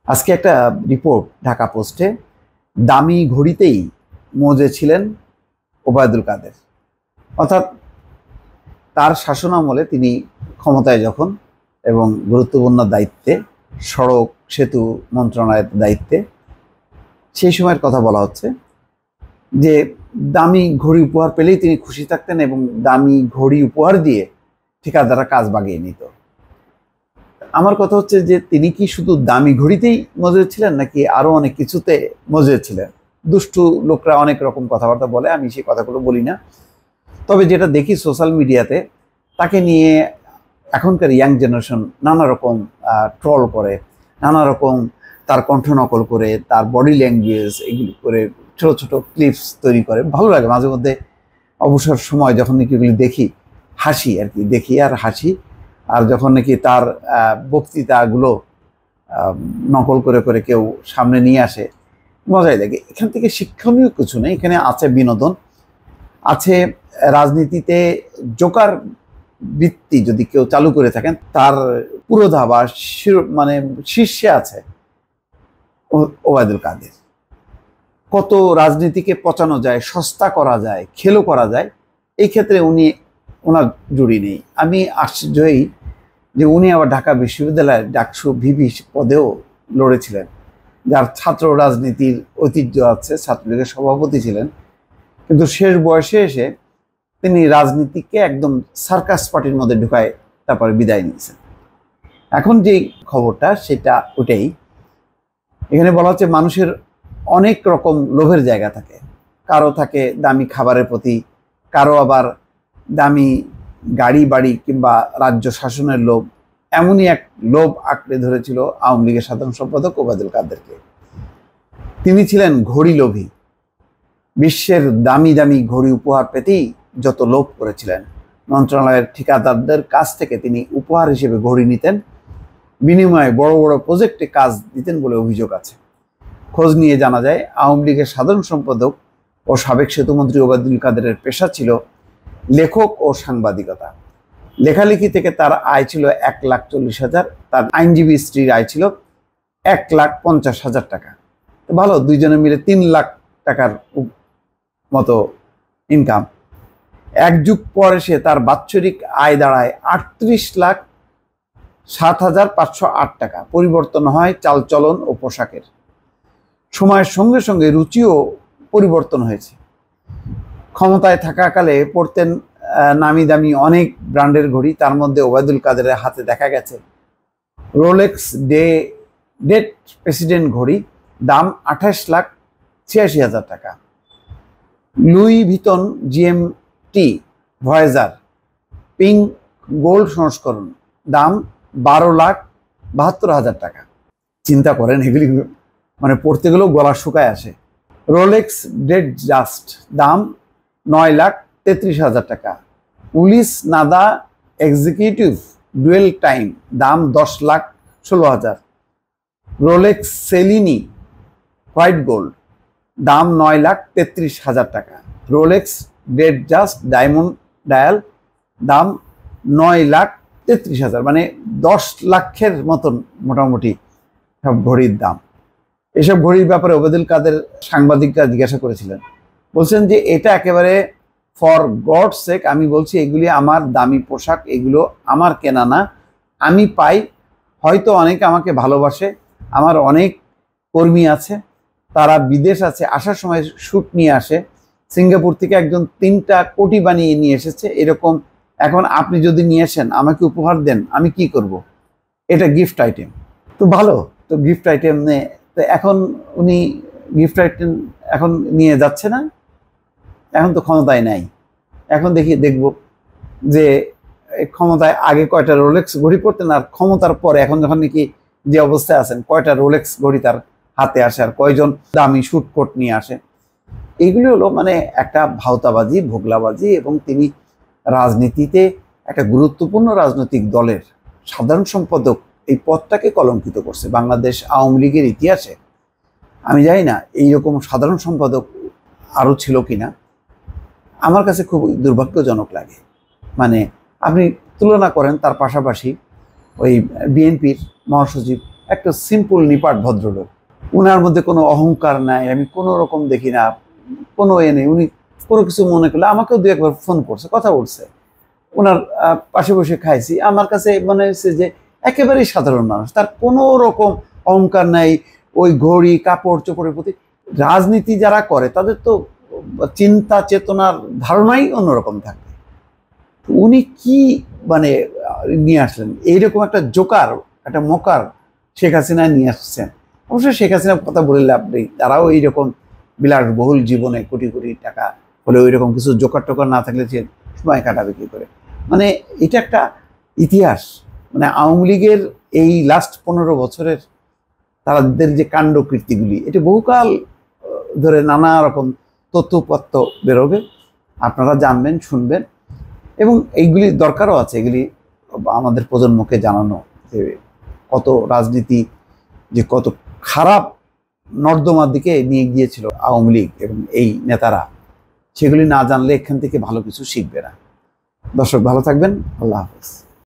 আজকে একটা রিপোর্ট ঢাকা পোস্টে, দামি ঘড়িতেই মজে ছিলেন ওবায়দুল কাদের। অর্থাৎ তার শাসনামলে তিনি ক্ষমতায় যখন এবং গুরুত্বপূর্ণ দায়িত্বে, সড়ক সেতু মন্ত্রণালয়ের দায়িত্বে, সেই সময়ের কথা বলা হচ্ছে যে দামি ঘড়ি উপহার পেলেই তিনি খুশি থাকতেন এবং দামি ঘড়ি উপহার দিয়ে ঠিকাদাররা কাজ বাগিয়ে নিত। আমার কথা হচ্ছে যে তিনি কি শুধু দামি ঘড়িতেই মজে ছিলেন নাকি আরো অনেক কিছুতে মজে ছিলেন? দুষ্টু লোকরা অনেক রকম কথাবার্তা বলে, আমি সেই কথাগুলো বলি না। তবে যেটা দেখি সোশ্যাল মিডিয়াতে, তাকে নিয়ে এখনকার ইয়াং জেনারেশন নানা রকম ট্রল করে, নানা রকম তার কণ্ঠ নকল করে, তার বডি ল্যাঙ্গুয়েজ এগুলি করে ছোট ছোট ক্লিপস তৈরি করে। ভালো লাগে মাঝে মধ্যে, অবসর সময় যখন নাকি এগুলি দেখি, হাসি আর কি, দেখি আর হাসি। আর যখন নাকি তার বক্তৃতাগুলো নকল করে করে কেউ সামনে নিয়ে আসে, মজাই লাগে। এখান থেকে শিক্ষণীয় কিছু নেই, এখানে আছে বিনোদন, আছে রাজনীতিতে জোকার বৃত্তি যদি কেউ চালু করে থাকেন, তার পুরোধা বা মানে শীর্ষে আছে ওবায়দুল কাদের। কত রাজনীতিকে পচানো যায়, সস্তা করা যায়, খেলো করা যায়, এই ক্ষেত্রে ওনার জুড়ি নেই। আমি আশ্চর্যই যে উনি আবার ঢাকা বিশ্ববিদ্যালয়ের ডাকসু ভিপি পদেও লড়েছিলেন, যার ছাত্র রাজনীতির ঐতিহ্য আছে, ছাত্রলীগের সভাপতি ছিলেন। কিন্তু শেষ বয়সে এসে তিনি রাজনীতিকে একদম সার্কাস পার্টির মধ্যে ঢুকায় তারপরে বিদায় নিয়েছেন। এখন যে খবরটা সেটা ওটাই, এখানে বলা হচ্ছে মানুষের অনেক রকম লোভের জায়গা থাকে। কারো থাকে দামি খাবারের প্রতি, কারো আবার দামি গাড়ি বাড়ি কিংবা রাজ্য শাসনের লোভ। এমনই এক লোভ আঁকড়ে ধরেছিল আওয়ামী লীগের সাধারণ সম্পাদক ওবায়দুল কাদেরকে। তিনি ছিলেন ঘড়ি লোভী, বিশ্বের দামি দামি ঘড়ি উপহার পেতেই যত লোভ করেছিলেন। মন্ত্রণালয়ের ঠিকাদারদের কাছ থেকে তিনি উপহার হিসেবে ঘড়ি নিতেন, বিনিময়ে বড় বড় প্রজেক্টে কাজ দিতেন বলে অভিযোগ আছে। খোঁজ নিয়ে জানা যায় আওয়ামী লীগের সাধারণ সম্পাদক ও সাবেক সেতুমন্ত্রী ওবায়দুল কাদেরের পেশা ছিল লেখক ও সাংবাদিকতা। লেখালেখি থেকে তার আয় ছিল 1,40,000, তার আইনজীবী স্ত্রীর আয় ছিল 1,50,000 টাকা। ভালো, দুইজনে মিলে 3 লাখ টাকার মতো ইনকাম। এক যুগ পরে সে তার বাৎসরিক আয় দাঁড়ায় 38,07,508 টাকা। পরিবর্তন হয় চালচলন ও পোশাকের। সময়ের সঙ্গে সঙ্গে রুচিও পরিবর্তন হয়েছে। ক্ষমতায় থাকাকালে পড়তেন নামি দামি অনেক ব্র্যান্ডের ঘড়ি, তার মধ্যে ওবায়দুল কাদেরের হাতে দেখা গেছে রোলেক্স ডেট প্রেসিডেন্ট ঘড়ি, দাম 28,86,000 টাকা। Louis Vuitton GMT Voyager pink gold সংস্করণ, দাম 12,72,000 টাকা। চিন্তা করেন, এগুলি মানে পড়তে গেলেও গলা শুকায় আসে। রোলেক্স ডেট জাস্ট, দাম 9,33,000 টাকা। Ulysse Nardin Executive Dual Time, দাম 10,16,000। রোলেক্স সেলিনি হোয়াইট গোল্ড, দাম 9,33,000 টাকা। Rolex Datejust diamond dial, দাম 9,33,000, মানে 10 লাখের মতন মোটামুটি সব ঘড়ির দাম। এসব ঘড়ির ব্যাপারে ওবায়দুল কাদের সাংবাদিকরা জিজ্ঞাসা করেছিলেন, বলছেন যে এটা একেবারে ফর গড সেক, আমি বলছি এগুলি আমার দামি পোশাক, এগুলো আমার কেনা না, আমি পাই। হয়তো অনেকে আমাকে ভালোবাসে, আমার অনেক কর্মী আছে, তারা বিদেশ আছে, আসার সময় শ্যুট নিয়ে আসে, সিঙ্গাপুর থেকে একজন 3টা কোটি বানিয়ে নিয়ে এসেছে এরকম। এখন আপনি যদি নিয়ে আসেন, আমাকে উপহার দেন, আমি কি করব? এটা গিফট আইটেম। তো ভালো, তো গিফট আইটেম নিয়ে তো এখন উনি গিফট আইটেম এখন নিয়ে যাচ্ছে না, এখন তো ক্ষমতায় নাই। এখন দেখব যে ক্ষমতায় আগে কয়টা রোলেক্স ঘড়ি পরতেন, আর ক্ষমতার পরে এখন যখন নাকি যে অবস্থায় আছেন, কয়টা রোলেক্স ঘড়ি তার হাতে আসে, আর কয়জন দামি শুট কোট নিয়ে আসে। এইগুলি হলো মানে একটা ভাওতাবাজি, ভোগলাবাজি। এবং তিনি রাজনীতিতে একটা গুরুত্বপূর্ণ রাজনৈতিক দলের সাধারণ সম্পাদক, এই পদটাকে কলঙ্কিত করছে বাংলাদেশ আওয়ামী লীগের ইতিহাসে। আমি জানি না এইরকম সাধারণ সম্পাদক আরও ছিল কিনা, আমার কাছে খুব দুর্ভাগ্যজনক লাগে। আপনি তুলনা করেন তার পাশাপাশি ওই বিএনপির মহাসচিব একটা সিম্পল নিপাট ভদ্রলোক। উনার মধ্যে কোনো অহংকার নাই, আমি কোনো রকম দেখি না, কোনো নেই। উনি কোনো কিছু মনে করলে আমাকেও দু একবার ফোন করছে, কথা বলছে, ওনার পাশে বসে খাইছি। আমার কাছে মনে হয়েছে যে একেবারেই সাধারণ মানুষ, তার কোনো রকম অহংকার নাই। ওই ঘড়ি কাপড় চোপড়ের প্রতি, রাজনীতি যারা করে তাদের তো চিন্তা চেতনার ধারণাই অন্যরকম থাকে। উনি কি মানে নিয়ে আসলেন এইরকম একটা জোকার, একটা মোকার শেখ হাসিনা নিয়ে আসছেন। অবশ্যই শেখ হাসিনার কথা বলে লাভ নেই, তারাও এইরকম বিলাসবহুল জীবনে কোটি কোটি টাকা হলে ওই রকম কিছু জোকার টোকার না থাকলে সে সময় কাটাবে কি করে। মানে এটা একটা ইতিহাস। মানে আওয়ামী লীগের এই লাস্ট 15 বছরের তাদের যে কাণ্ড কীর্তিগুলি, এটা বহুকাল ধরে নানা রকম তথ্যপত্র বেরোবে, আপনারা জানবেন, শুনবেন, এবং এইগুলি দরকারও আছে। এগুলি আমাদের প্রজন্মকে জানানো যে কত রাজনীতি যে কত খারাপ নর্দমার দিকে নিয়ে গিয়েছিল আওয়ামী লীগ এবং এই নেতারা, সেগুলি না জানলে এখান থেকে ভালো কিছু শিখবে না। দর্শক ভালো থাকবেন, আল্লাহ হাফেজ।